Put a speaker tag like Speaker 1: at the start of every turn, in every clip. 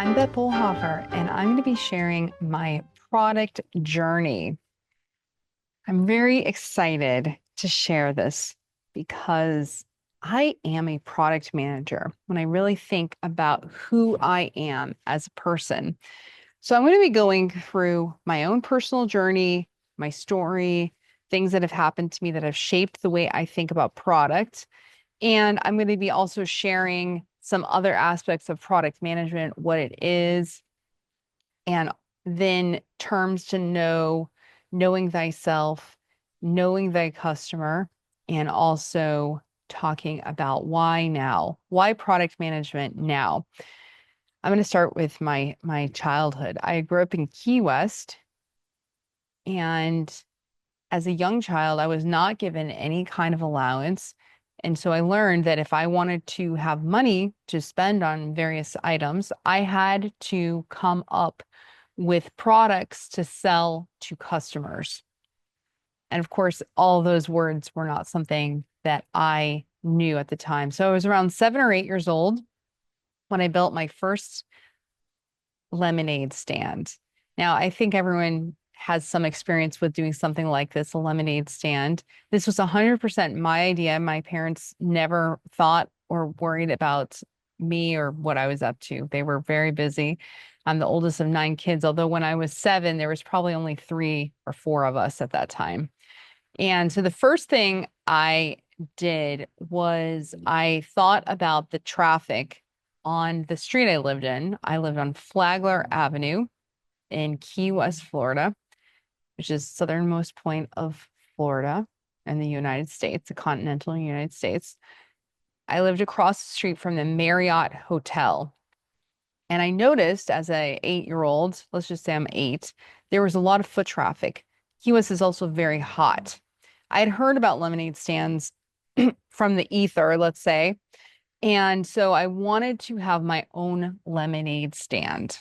Speaker 1: I'm Bett Bollhoefer, and I'm going to be sharing my product journey. I'm very excited to share this because I am a product manager when I really think about who I am as a person. So I'm going to be going through my own personal journey, my story, things that have happened to me that have shaped the way I think about product. And I'm going to be also sharing some other aspects of product management, what it is, and then terms to know, knowing thyself, knowing thy customer, and also talking about why now, why product management now. I'm going to start with my childhood. I grew up in Key West, and as a young child, I was not given any kind of allowance. And so I learned that if I wanted to have money to spend on various items, I had to come up with products to sell to customers. And of course, all those words were not something that I knew at the time. So I was around 7 or 8 years old when I built my first lemonade stand. Now, I think everyone has some experience with doing something like this, a lemonade stand. This was 100% my idea. My parents never thought or worried about me or what I was up to. They were very busy. I'm the oldest of 9 kids, although when I was 7, there was probably only 3 or 4 of us at that time. And so the first thing I did was I thought about the traffic on the street I lived in. I lived on Flagler Avenue in Key West, Florida, which is southernmost point of Florida in the United States, the continental United States. I lived across the street from the Marriott Hotel. And I noticed as a 8-year-old, let's just say I'm 8, there was a lot of foot traffic. Key West is also very hot. I had heard about lemonade stands from the ether, let's say. And so I wanted to have my own lemonade stand,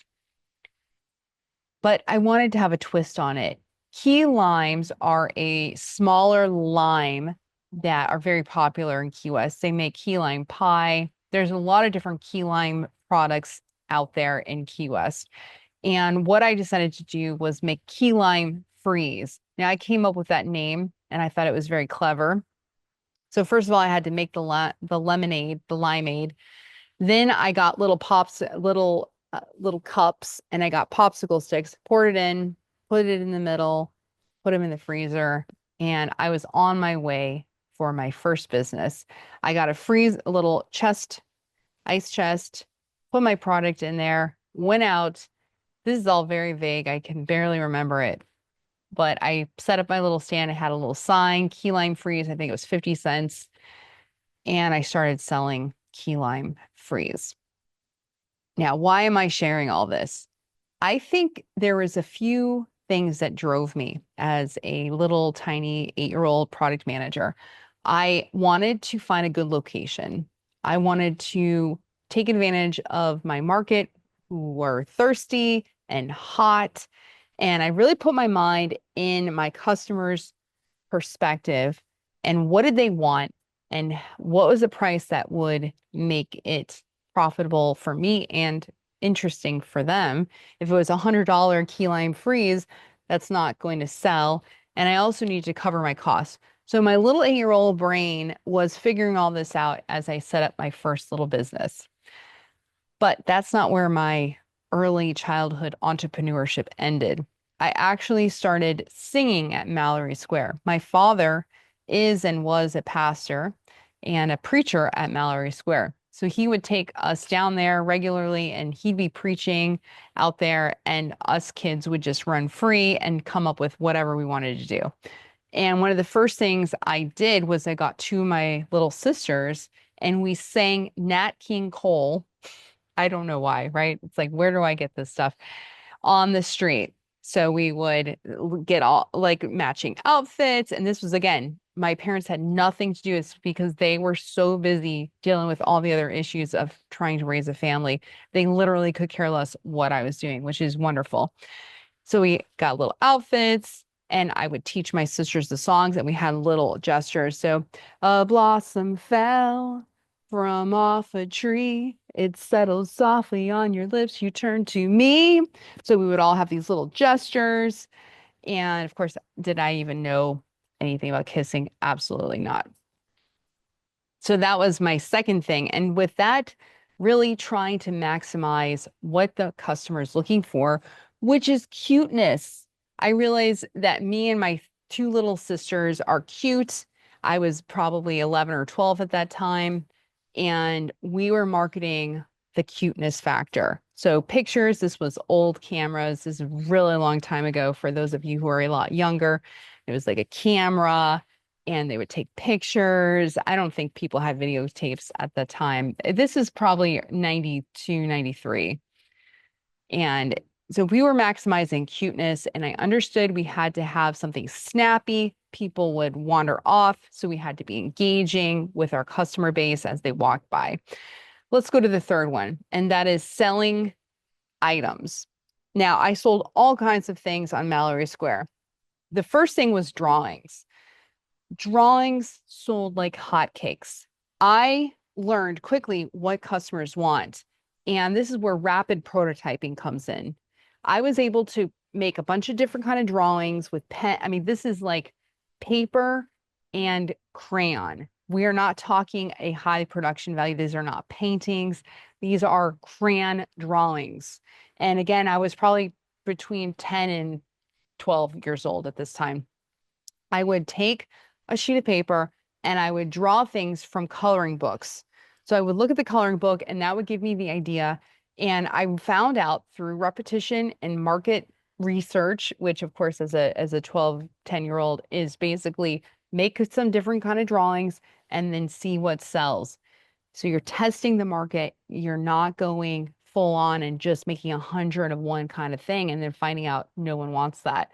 Speaker 1: but I wanted to have a twist on it. Key limes are a smaller lime that are very popular in Key West. They make key lime pie. There's a lot of different key lime products out there in Key West. And what I decided to do was make key lime freeze. Now, I came up with that name and I thought it was very clever. So first of all, I had to make the lemonade, the limeade. Then I got little cups, and I got popsicle sticks, poured it in, put it in the middle, put them in the freezer, and I was on my way for my first business. I got a little chest, ice chest, put my product in there, went out. This is all very vague. I can barely remember it. But I set up my little stand. I had a little sign, key lime freeze. I think it was 50 cents. And I started selling key lime freeze. Now, why am I sharing all this? I think there was a few things that drove me as a little tiny 8-year-old product manager. I wanted to find a good location. I wanted to take advantage of my market who were thirsty and hot. And I really put my mind in my customers' perspective and what did they want and what was the price that would make it profitable for me and interesting for them. If it was $100 key lime freeze, that's not going to sell. And I also need to cover my costs. So my little 8-year-old brain was figuring all this out as I set up my first little business. But that's not where my early childhood entrepreneurship ended. I actually started singing at Mallory Square. My father is and was a pastor and a preacher at Mallory Square. So he would take us down there regularly and he'd be preaching out there, and us kids would just run free and come up with whatever we wanted to do. And one of the first things I did was I got two of my little sisters and we sang Nat King Cole. I don't know why, right? It's like, where do I get this stuff? On the street. So we would get all like matching outfits. And this was, again, my parents had nothing to do with, because they were so busy dealing with all the other issues of trying to raise a family. They literally could care less what I was doing, which is wonderful. So we got little outfits and I would teach my sisters the songs and we had little gestures. So a blossom fell from off a tree. It settles softly on your lips. You turn to me. So we would all have these little gestures. And of course, did I even know anything about kissing? Absolutely not. So that was my second thing. And with that, really trying to maximize what the customer is looking for, which is cuteness. I realized that me and my two little sisters are cute. I was probably 11 or 12 at that time, and we were marketing the cuteness factor. So pictures, this was old cameras. This is a really long time ago for those of you who are a lot younger. It was like a camera and they would take pictures. I don't think people had videotapes at the time. This is probably 92, 93. And so we were maximizing cuteness, and I understood we had to have something snappy. People would wander off, so we had to be engaging with our customer base as they walked by. Let's go to the third one, and that is selling items. Now, I sold all kinds of things on Mallory Square. The first thing was drawings. Drawings sold like hotcakes. I learned quickly what customers want. And this is where rapid prototyping comes in. I was able to make a bunch of different kind of drawings with pen. I mean, this is like paper and crayon. We are not talking a high production value. These are not paintings. These are crayon drawings. And again, I was probably between 10 and 12 years old at this time. I would take a sheet of paper and I would draw things from coloring books. So I would look at the coloring book and that would give me the idea. And I found out through repetition and market research, which of course as a 12, 10-year-old is basically make some different kind of drawings and then see what sells. So you're testing the market. You're not going full on and just making 100 of one kind of thing and then finding out no one wants that.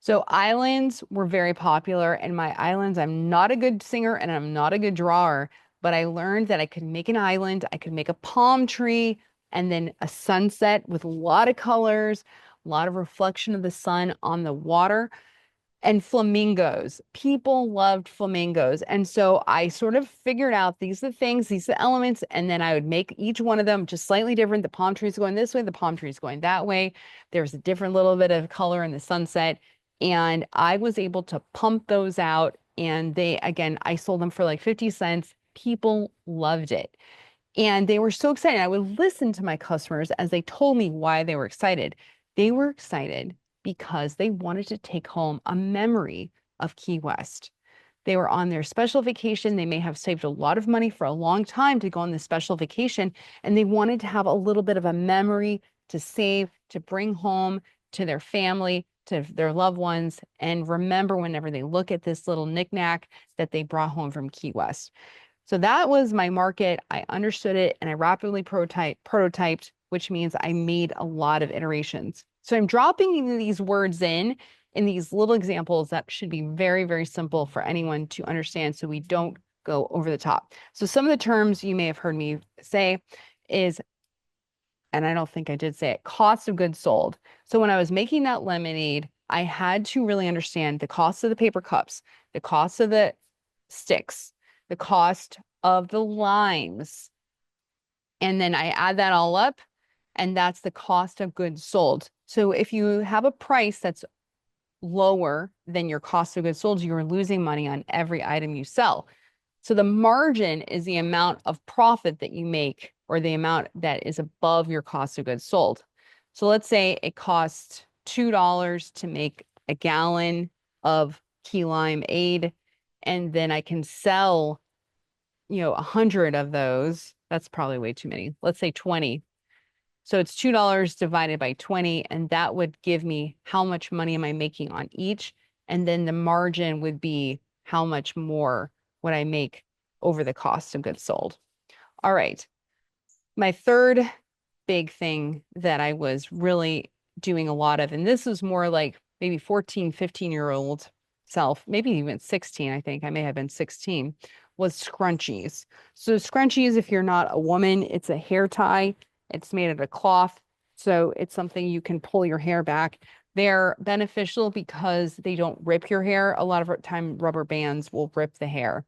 Speaker 1: So islands were very popular, and my islands, I'm not a good singer and I'm not a good drawer, but I learned that I could make an island, I could make a palm tree, and then a sunset with a lot of colors, a lot of reflection of the sun on the water. And flamingos. People loved flamingos. And so I sort of figured out these are the things, these are the elements, and then I would make each one of them just slightly different. The palm tree is going this way, the palm tree is going that way. There's a different little bit of color in the sunset. And I was able to pump those out. And they, again, I sold them for like 50 cents. People loved it. And they were so excited. I would listen to my customers as they told me why they were excited. They were excited because they wanted to take home a memory of Key West. They were on their special vacation. They may have saved a lot of money for a long time to go on this special vacation, and they wanted to have a little bit of a memory to save, to bring home to their family, to their loved ones, and remember whenever they look at this little knickknack that they brought home from Key West. So that was my market. I understood it and I rapidly prototyped, which means I made a lot of iterations. So I'm dropping these words in these little examples that should be very, very simple for anyone to understand so we don't go over the top. So some of the terms you may have heard me say is, and I don't think I did say it, cost of goods sold. So when I was making that lemonade, I had to really understand the cost of the paper cups, the cost of the sticks, the cost of the limes. And then I add that all up, and that's the cost of goods sold. So if you have a price that's lower than your cost of goods sold, you're losing money on every item you sell. So the margin is the amount of profit that you make or the amount that is above your cost of goods sold. So let's say it costs $2 to make a gallon of key lime aid, and then I can sell 100 of those. That's probably way too many. Let's say 20. So it's $2 divided by 20, and that would give me how much money am I making on each. And then the margin would be how much more would I make over the cost of goods sold. All right. My third big thing that I was really doing a lot of, and this is more like maybe 14, 15-year-old self, maybe even 16, I think I may have been 16, was scrunchies. So scrunchies, if you're not a woman, it's a hair tie. It's made out of cloth. So it's something you can pull your hair back. They're beneficial because they don't rip your hair. A lot of time rubber bands will rip the hair.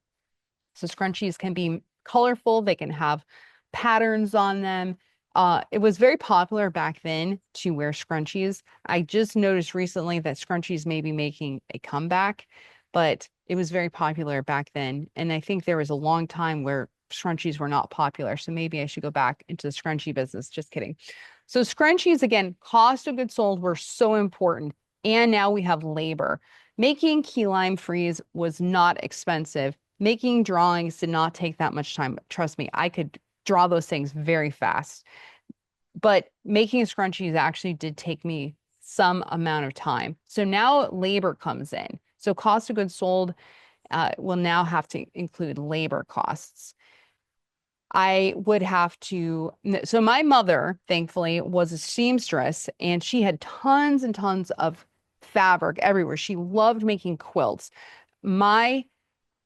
Speaker 1: So scrunchies can be colorful, they can have patterns on them. It was very popular back then to wear scrunchies. I just noticed recently that scrunchies may be making a comeback, but it was very popular back then. And I think there was a long time where scrunchies were not popular. So maybe I should go back into the scrunchie business. Just kidding. So scrunchies, again, cost of goods sold were so important. And now we have labor. Making key lime freeze was not expensive. Making drawings did not take that much time. Trust me, I could draw those things very fast. But making scrunchies actually did take me some amount of time. So now labor comes in. So cost of goods sold will now have to include labor costs. I would have to, so my mother, thankfully, was a seamstress and she had tons and tons of fabric everywhere. She loved making quilts. My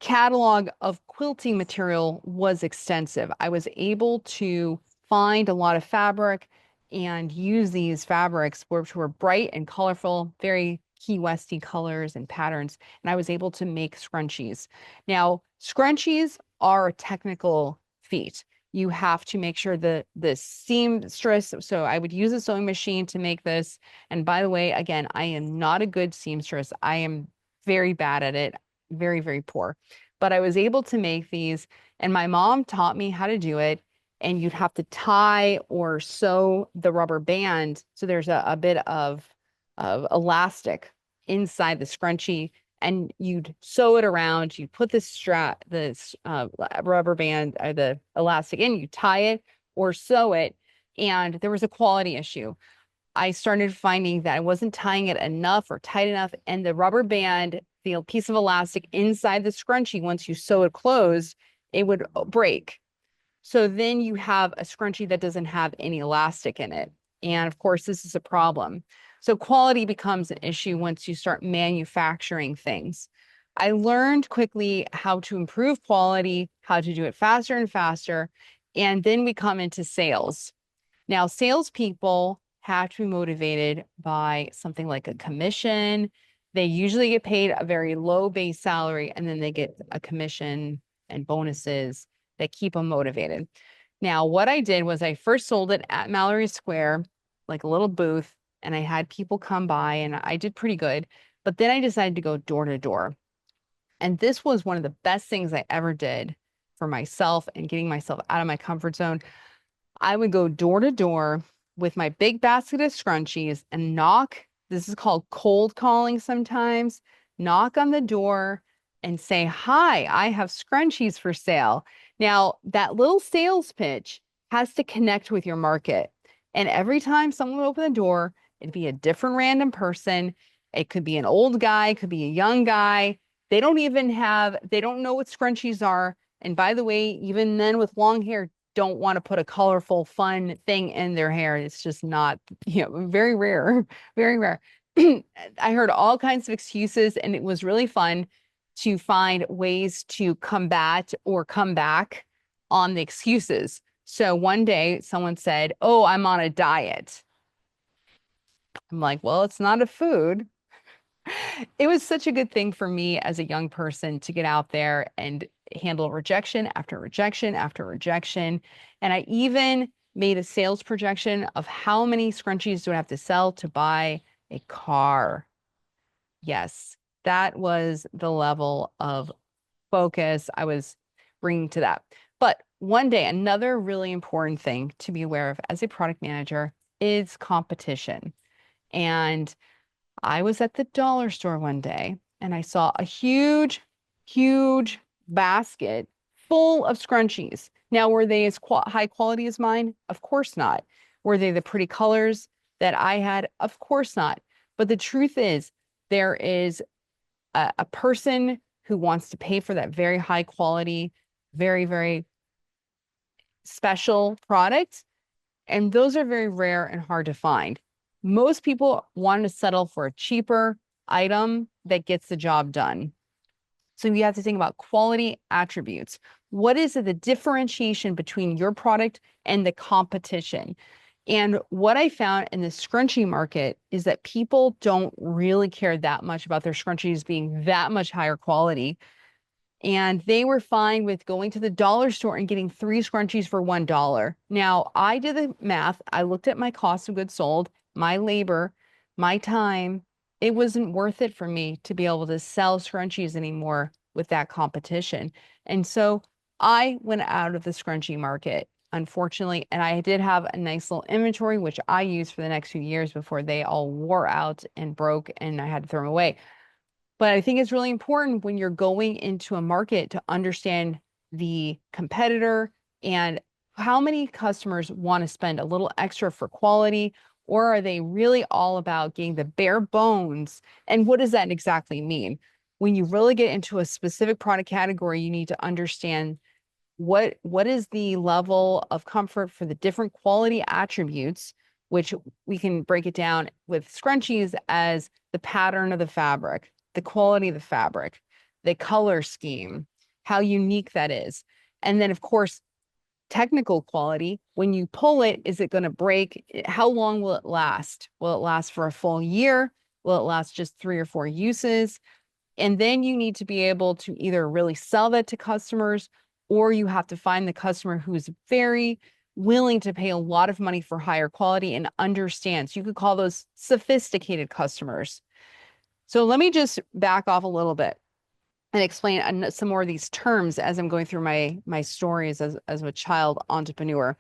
Speaker 1: catalog of quilting material was extensive. I was able to find a lot of fabric and use these fabrics which were bright and colorful, very Key Westy colors and patterns, and I was able to make scrunchies. Now, scrunchies are a technical feat. You have to make sure that the seamstress, so I would use a sewing machine to make this. And by the way, again, I am not a good seamstress. I am very bad at it, very, very poor. But I was able to make these, and my mom taught me how to do it. And you'd have to tie or sew the rubber band. So there's a bit of elastic inside the scrunchie, and you'd sew it around. You'd put this rubber band, the elastic in, you tie it or sew it. And there was a quality issue. I started finding that I wasn't tying it enough or tight enough, and the rubber band, the piece of elastic inside the scrunchie, once you sew it closed, it would break. So then you have a scrunchie that doesn't have any elastic in it. And of course, this is a problem. So quality becomes an issue once you start manufacturing things. I learned quickly how to improve quality, how to do it faster and faster. And then we come into sales. Now, salespeople have to be motivated by something like a commission. They usually get paid a very low base salary, and then they get a commission and bonuses that keep them motivated. Now, what I did was I first sold it at Mallory Square, like a little booth, and I had people come by and I did pretty good. But then I decided to go door to door. And this was one of the best things I ever did for myself and getting myself out of my comfort zone. I would go door to door with my big basket of scrunchies and knock. This is called cold calling sometimes. Knock on the door and say, "Hi, I have scrunchies for sale." Now, that little sales pitch has to connect with your market. And every time someone would open the door, it'd be a different random person. It could be an old guy, it could be a young guy. They don't know what scrunchies are. And by the way, even men with long hair don't want to put a colorful, fun thing in their hair. It's just not, very rare, very rare. I heard all kinds of excuses, and it was really fun to find ways to combat or come back on the excuses. So one day someone said, "Oh, I'm on a diet." I'm like, "Well, it's not a food." It was such a good thing for me as a young person to get out there and handle rejection after rejection after rejection. And I even made a sales projection of how many scrunchies do I have to sell to buy a car. Yes, that was the level of focus I was bringing to that. But one day, another really important thing to be aware of as a product manager is competition. And I was at the dollar store one day and I saw a huge, huge basket full of scrunchies. Now, were they as high quality as mine? Of course not. Were they the pretty colors that I had? Of course not. But the truth is, there is a person who wants to pay for that very high quality, very, very special product. And those are very rare and hard to find. Most people want to settle for a cheaper item that gets the job done. So you have to think about quality attributes. What is the differentiation between your product and the competition? And what I found in the scrunchie market is that people don't really care that much about their scrunchies being that much higher quality. And they were fine with going to the dollar store and getting 3 scrunchies for $1. Now, I did the math. I looked at my cost of goods sold, my labor, my time. It wasn't worth it for me to be able to sell scrunchies anymore with that competition. And so I went out of the scrunchie market, unfortunately. And I did have a nice little inventory, which I used for the next few years before they all wore out and broke and I had to throw them away. But I think it's really important when you're going into a market to understand the competitor and how many customers want to spend a little extra for quality, or are they really all about getting the bare bones? And what does that exactly mean? When you really get into a specific product category, you need to understand what is the level of comfort for the different quality attributes, which we can break it down with scrunchies as the pattern of the fabric, the quality of the fabric, the color scheme, how unique that is. And then, of course, technical quality. When you pull it, is it going to break? How long will it last? Will it last for a full year? Will it last just 3 or 4 uses? And then you need to be able to either really sell that to customers, or you have to find the customer who's very willing to pay a lot of money for higher quality and understands. You could call those sophisticated customers. So let me just back off a little bit and explain some more of these terms as I'm going through my stories as a child entrepreneur.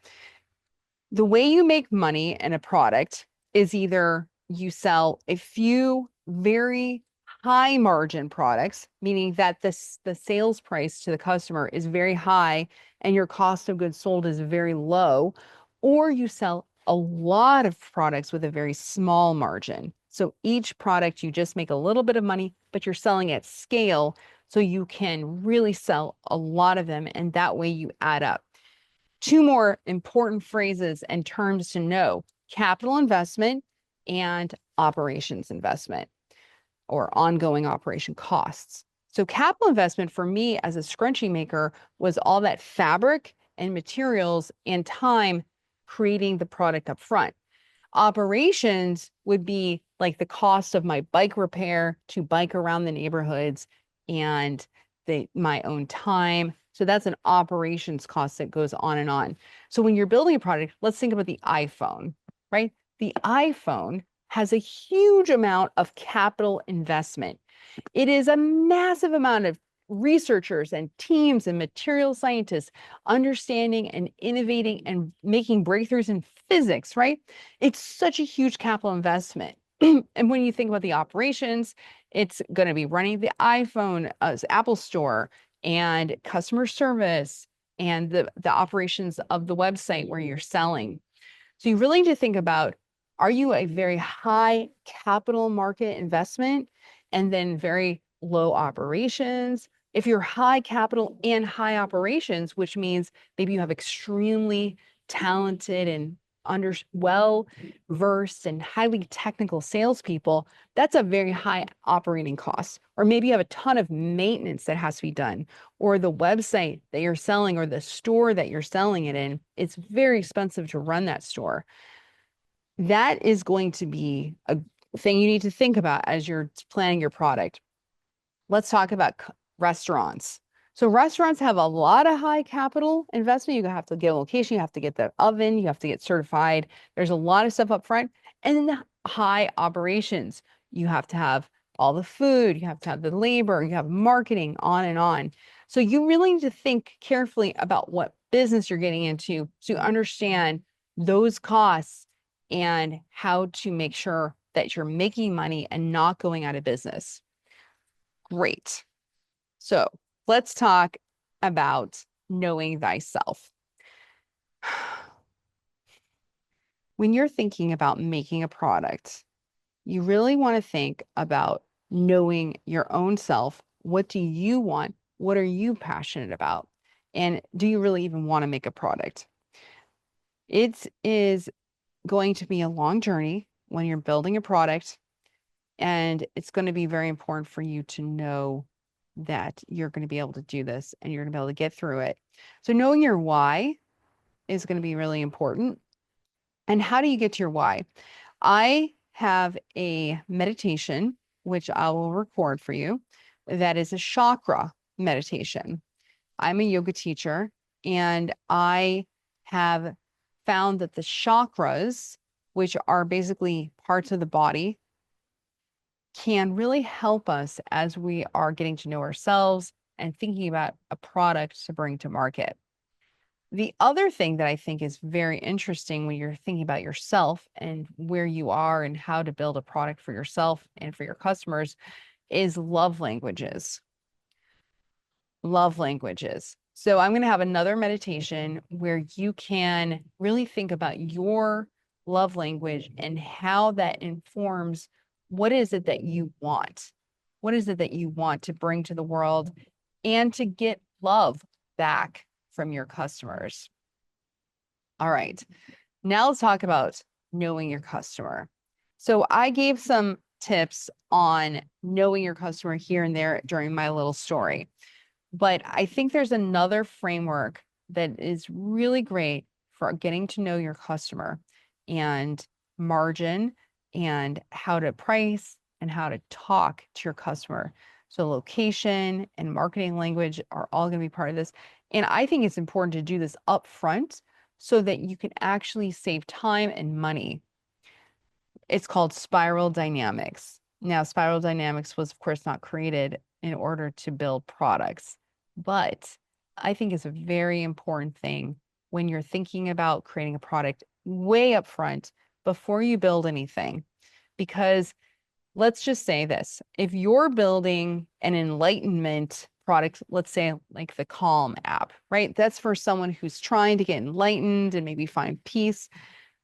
Speaker 1: The way you make money in a product is either you sell a few very high margin products, meaning that the sales price to the customer is very high and your cost of goods sold is very low, or you sell a lot of products with a very small margin. So each product you just make a little bit of money, but you're selling at scale so you can really sell a lot of them, and that way you add up. Two more important phrases and terms to know: capital investment and operations investment, or ongoing operation costs. So capital investment for me as a scrunchie maker was all that fabric and materials and time creating the product up front. Operations would be like the cost of my bike repair to bike around the neighborhoods and my own time. So that's an operations cost that goes on and on. So when you're building a product, let's think about the iPhone, right? The iPhone has a huge amount of capital investment. It is a massive amount of researchers and teams and material scientists understanding and innovating and making breakthroughs in physics, right? It's such a huge capital investment. And when you think about the operations, it's going to be running the iPhone, Apple Store, and customer service, and the operations of the website where you're selling. So you really need to think about, are you a very high capital market investment and then very low operations? If you're high capital and high operations, which means maybe you have extremely talented and well versed and highly technical salespeople, that's a very high operating cost. Or maybe you have a ton of maintenance that has to be done, or the website that you're selling or the store that you're selling it in, it's very expensive to run that store. That is going to be a thing you need to think about as you're planning your product. Let's talk about restaurants. So restaurants have a lot of high capital investment. You have to get a location, you have to get the oven, you have to get certified. There's a lot of stuff up front. And then the high operations. You have to have all the food, you have to have the labor, you have marketing, on and on. So you really need to think carefully about what business you're getting into to understand those costs and how to make sure that you're making money and not going out of business. Great. So let's talk about knowing thyself. When you're thinking about making a product, you really want to think about knowing your own self. What do you want? What are you passionate about? And do you really even want to make a product? It is going to be a long journey when you're building a product, and it's going to be very important for you to know that you're going to be able to do this and you're going to be able to get through it. So knowing your why is going to be really important. And how do you get to your why? I have a meditation, which I will record for you, that is a chakra meditation. I'm a yoga teacher, and I have found that the chakras, which are basically parts of the body, can really help us as we are getting to know ourselves and thinking about a product to bring to market. The other thing that I think is very interesting when you're thinking about yourself and where you are and how to build a product for yourself and for your customers is love languages. Love languages. So I'm going to have another meditation where you can really think about your love language and how that informs what is it that you want? What is it that you want to bring to the world and to get love back from your customers? All right. Now let's talk about knowing your customer. So I gave some tips on knowing your customer here and there during my little story. But I think there's another framework that is really great for getting to know your customer and margin and how to price and how to talk to your customer. So location and marketing language are all going to be part of this. And I think it's important to do this up front so that you can actually save time and money. It's called spiral dynamics. Now, spiral dynamics was, of course, not created in order to build products, but I think it's a very important thing when you're thinking about creating a product way up front before you build anything. Because let's just say this, if you're building an enlightenment product, let's say like the Calm app, right? That's for someone who's trying to get enlightened and maybe find peace.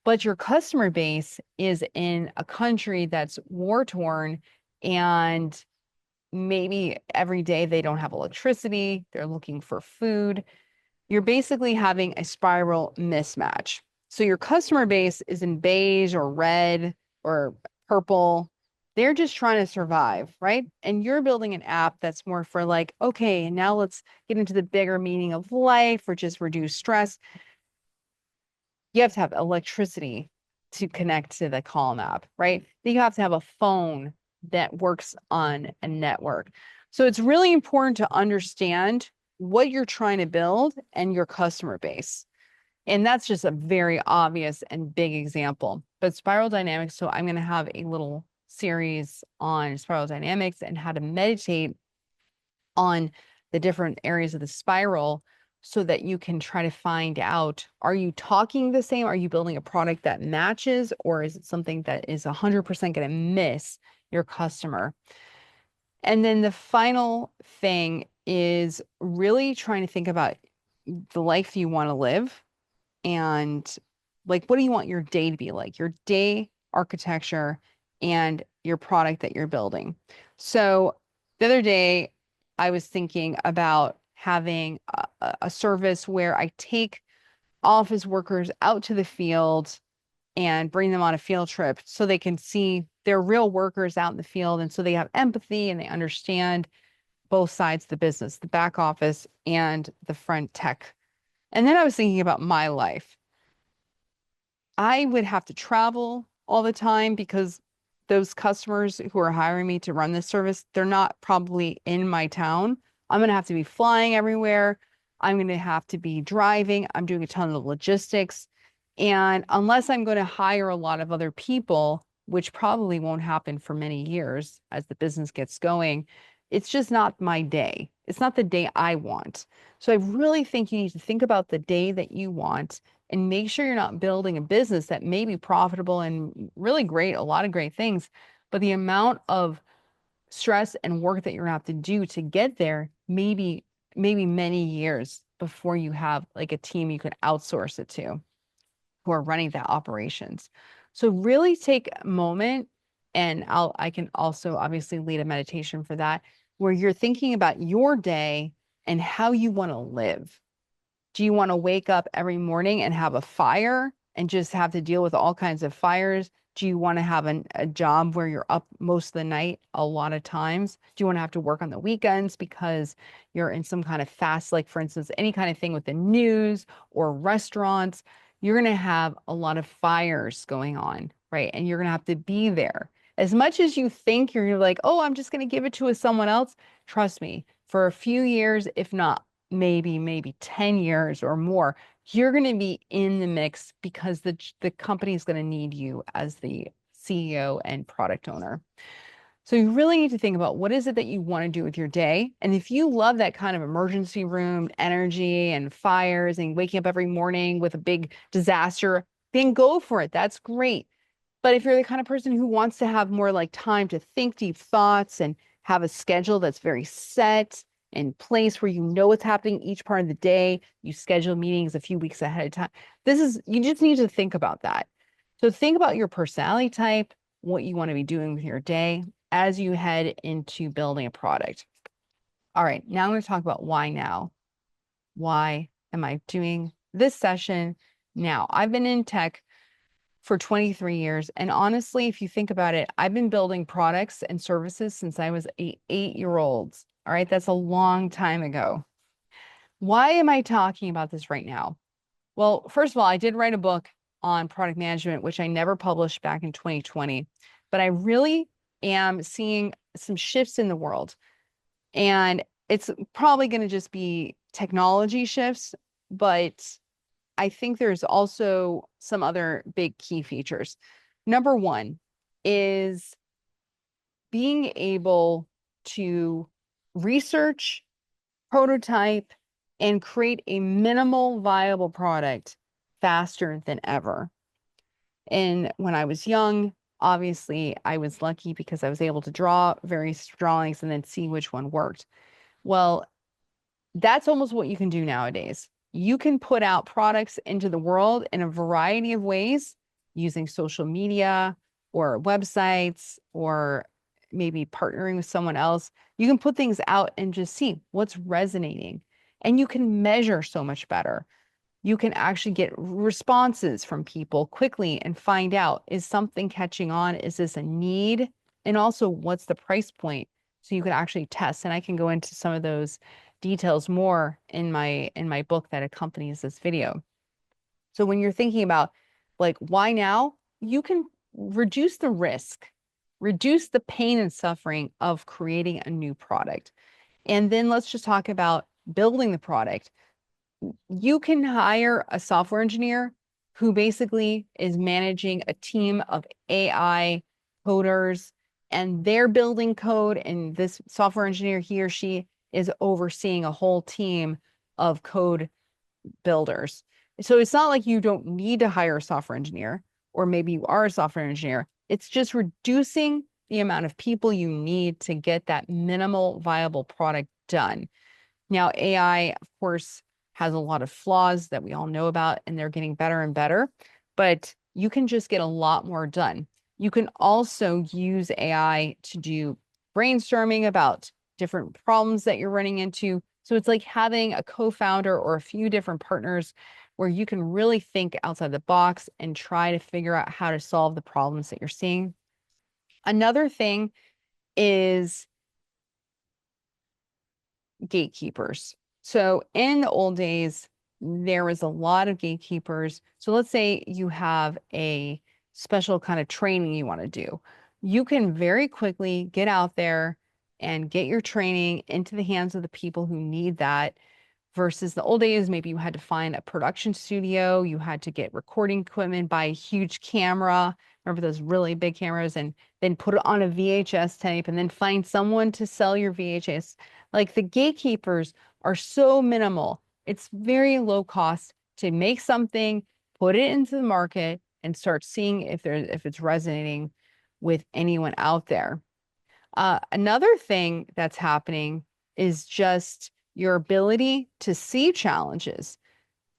Speaker 1: But your customer base is in a country that's war torn, and maybe every day they don't have electricity, they're looking for food. You're basically having a spiral mismatch. So your customer base is in beige or red or purple. They're just trying to survive, right? And you're building an app that's more for like, okay, now let's get into the bigger meaning of life or just reduce stress. You have to have electricity to connect to the Calm app, right? Then you have to have a phone that works on a network. So it's really important to understand what you're trying to build and your customer base. And that's just a very obvious and big example. But spiral dynamics, so I'm going to have a little series on spiral dynamics and how to meditate on the different areas of the spiral so that you can try to find out, are you talking the same? Are you building a product that matches, or is it something that is 100% going to miss your customer? And then the final thing is really trying to think about the life you want to live and like, what do you want your day to be like? Your day architecture and your product that you're building. So the other day, I was thinking about having a service where I take office workers out to the field and bring them on a field trip so they can see they're real workers out in the field. And so they have empathy and they understand both sides of the business, the back office and the front tech. And then I was thinking about my life. I would have to travel all the time because those customers who are hiring me to run this service, they're not probably in my town. I'm going to have to be flying everywhere. I'm going to have to be driving. I'm doing a ton of logistics. And unless I'm going to hire a lot of other people, which probably won't happen for many years as the business gets going, it's just not my day. It's not the day I want. So I really think you need to think about the day that you want and make sure you're not building a business that may be profitable and really great, a lot of great things, but the amount of stress and work that you're gonna have to do to get there, maybe many years before you have like a team you can outsource it to who are running that operations. So really take a moment, and I can also obviously lead a meditation for that, where you're thinking about your day and how you want to live. Do you want to wake up every morning and have a fire and just have to deal with all kinds of fires? Do you want to have a job where you're up most of the night a lot of times? Do you want to have to work on the weekends because you're in some kind of fast, like for instance, any kind of thing with the news or restaurants? You're going to have a lot of fires going on, right? And you're going to have to be there. As much as you think you're like, oh, I'm just going to give it to someone else, trust me, for a few years, if not maybe 10 years or more, you're going to be in the mix because the company is going to need you as the CEO and product owner. So you really need to think about what is it that you want to do with your day. And if you love that kind of emergency room energy and fires and waking up every morning with a big disaster, then go for it. That's great. But if you're the kind of person who wants to have more like time to think deep thoughts and have a schedule that's very set in place where you know what's happening each part of the day, you schedule meetings a few weeks ahead of time. You just need to think about that. So think about your personality type, what you want to be doing with your day as you head into building a product. All right, now I'm going to talk about why now. Why am I doing this session now? I've been in tech for 23 years. And honestly, if you think about it, I've been building products and services since I was an 8-year-old. All right, that's a long time ago. Why am I talking about this right now? Well, first of all, I did write a book on product management, which I never published back in 2020, but I really am seeing some shifts in the world. And it's probably going to just be technology shifts, but I think there's also some other big key features. Number one is being able to research, prototype, and create a minimal viable product faster than ever. And when I was young, obviously I was lucky because I was able to draw various drawings and then see which one worked. Well, that's almost what you can do nowadays. You can put out products into the world in a variety of ways using social media or websites or maybe partnering with someone else. You can put things out and just see what's resonating. And you can measure so much better. You can actually get responses from people quickly and find out, is something catching on? Is this a need? And also, what's the price point? So you can actually test. And I can go into some of those details more in my book that accompanies this video. So when you're thinking about like why now, you can reduce the risk, reduce the pain and suffering of creating a new product. And then let's just talk about building the product. You can hire a software engineer who basically is managing a team of AI coders, and they're building code, and this software engineer, he or she, is overseeing a whole team of code builders. So it's not like you don't need to hire a software engineer, or maybe you are a software engineer. It's just reducing the amount of people you need to get that minimal viable product done. Now, AI, of course, has a lot of flaws that we all know about, and they're getting better and better, but you can just get a lot more done. You can also use AI to do brainstorming about different problems that you're running into. So it's like having a co-founder or a few different partners where you can really think outside the box and try to figure out how to solve the problems that you're seeing. Another thing is gatekeepers. So in the old days, there was a lot of gatekeepers. So let's say you have a special kind of training you want to do. You can very quickly get out there and get your training into the hands of the people who need that versus the old days. Maybe you had to find a production studio, you had to get recording equipment, buy a huge camera. Remember those really big cameras, and then put it on a VHS tape and then find someone to sell your VHS. Like the gatekeepers are so minimal. It's very low cost to make something, put it into the market, and start seeing if it's resonating with anyone out there. Another thing that's happening is just your ability to see challenges.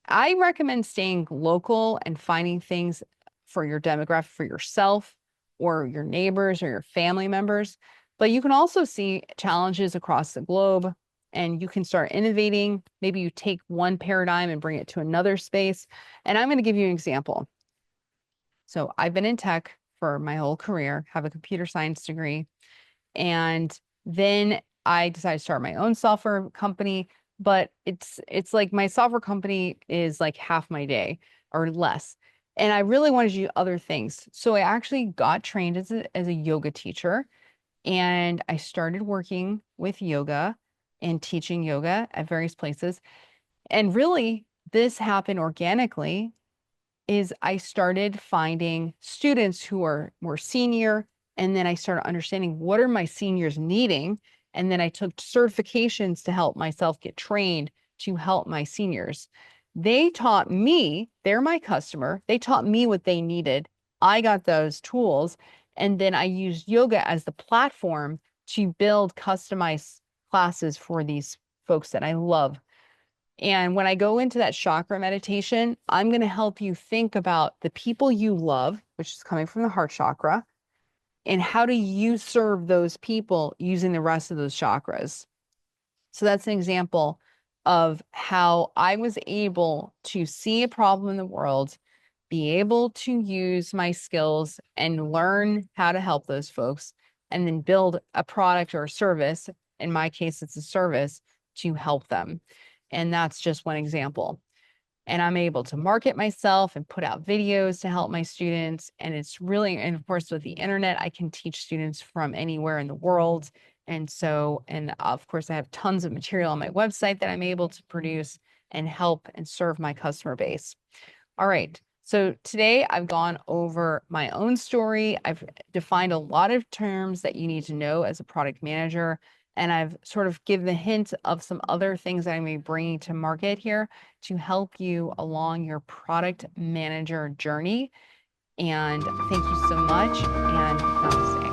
Speaker 1: I recommend staying local and finding things for your demographic, for yourself or your neighbors or your family members. But you can also see challenges across the globe and you can start innovating. Maybe you take one paradigm and bring it to another space. And I'm going to give you an example. So I've been in tech for my whole career, have a computer science degree, and then I decided to start my own software company, but it's like my software company is like half my day or less. And I really wanted to do other things. So I actually got trained as a yoga teacher, and I started working with yoga in teaching yoga at various places. And really, this happened organically. Is I started finding students who are more senior, and then I started understanding what are my seniors needing, and then I took certifications to help myself get trained to help my seniors. They taught me, they're my customer, they taught me what they needed. I got those tools, and then I used yoga as the platform to build customized classes for these folks that I love. And when I go into that chakra meditation, I'm going to help you think about the people you love, which is coming from the heart chakra, and how do you serve those people using the rest of those chakras. So that's an example of how I was able to see a problem in the world, be able to use my skills and learn how to help those folks, and then build a product or a service. In my case, it's a service to help them. And that's just one example. And I'm able to market myself and put out videos to help my students. And it's really, and of course, with the internet, I can teach students from anywhere in the world. And so, and of course, I have tons of material on my website that I'm able to produce and help and serve my customer base. All right. So today I've gone over my own story. I've defined a lot of terms that you need to know as a product manager. And I've sort of given a hint of some other things that I'm going to be bringing to market here to help you along your product manager journey. And thank you so much. And namaste.